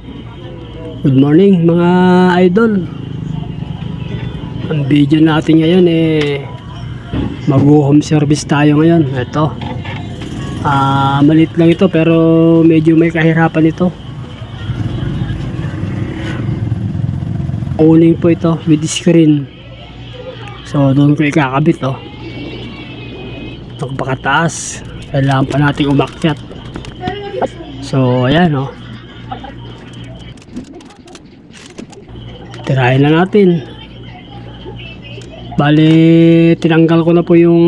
Good morning mga idol. Ang video natin ngayon mag-home service tayo ngayon. Ito. Maliit lang ito pero medyo may kahirapan ito. Owning po ito with screen. So doon ko ikakabit Itong pakataas. Kailangan pa natin umakyat. So ayan tirahin na natin. Bali tinanggal ko na po yung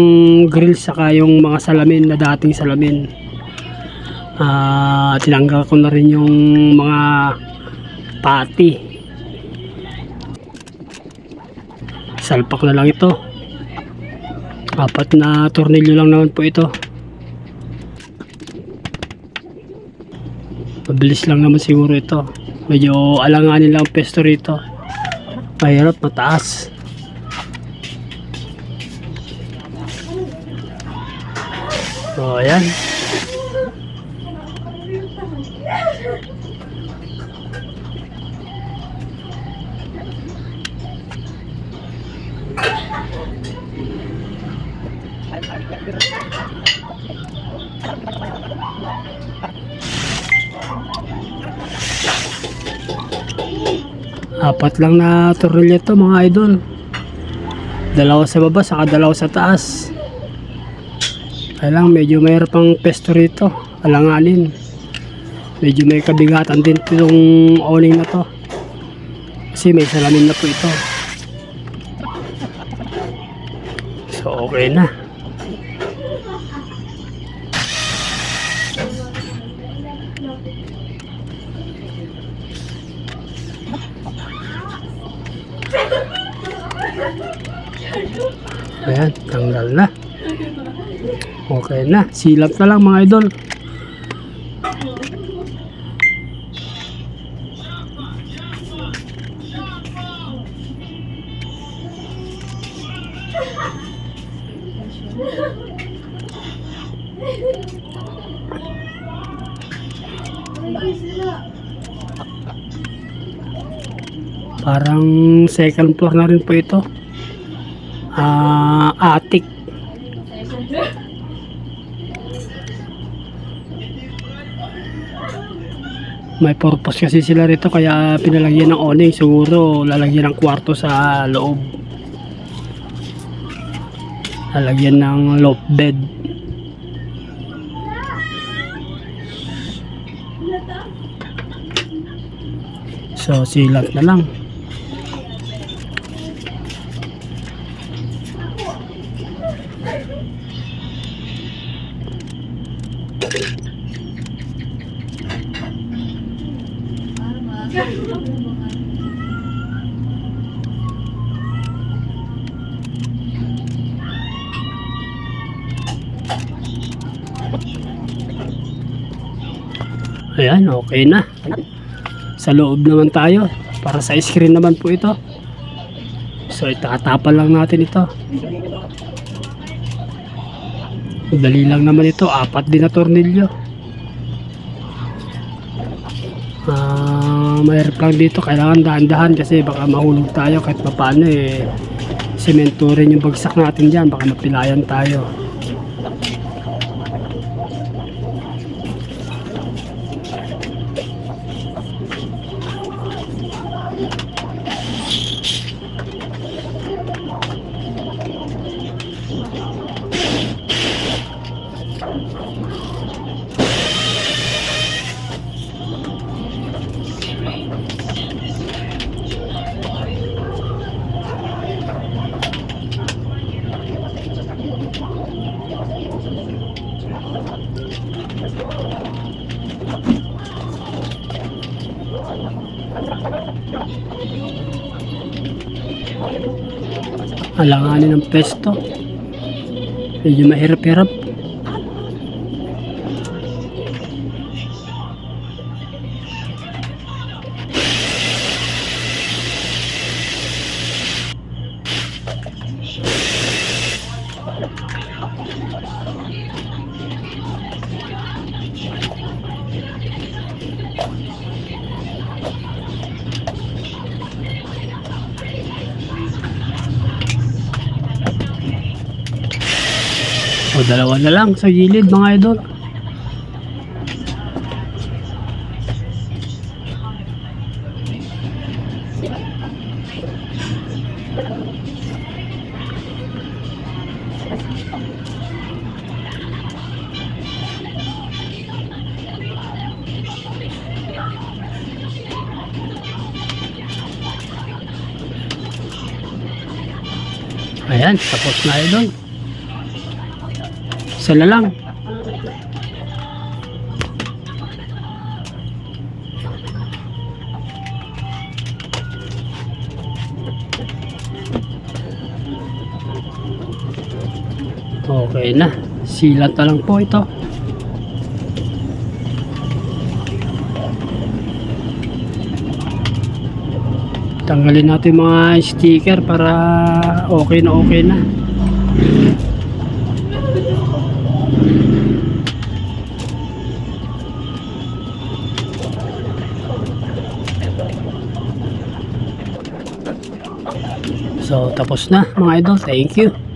grill saka yung mga salamin na dating salamin. Tinanggal ko na rin yung mga pati. Salpak na lang ito. 4 na tornilyo lang naman po ito. Mabilis lang naman siguro ito. Medyo alanganin lang ang pesto rito. Mahirap, mataas. So ayan. Apat lang na tornilyo ito mga idol. 2 sa baba saka 2 sa taas. Kaya lang medyo mayroon pang pesto rito. Alanganin. Medyo may kabigatan din itong owning na to. Kasi may salamin na po ito. So okay na. Ayan, tanggal na. Okay na, silap na lang mga idol. Parang second floor na rin po ito. Attic. May purpose kasi sila rito kaya pinalagyan ng awning. Siguro lalagyan ng kwarto sa loob. Lalagyan ng loft bed. So silat na lang. Ayan, okay na. Sa loob naman tayo. Para sa screen naman po ito. So itatapal lang natin ito. Dali lang naman ito. 4 din na tornilyo. Mayroon lang dito. Kailangan dahan-dahan kasi baka mahulog tayo kahit paano semento rin yung bagsak natin dyan. Baka mapilayan tayo. Alanganin ng pesto. Medyo mahirap-hirap. O dalawa na lang sa gilid mga idol. Ayan, tapos na idol. Isa na lang. Okay na. Silat na lang po ito. Tanggalin natin mga sticker para okay na. So tapos na mga idol. Thank you.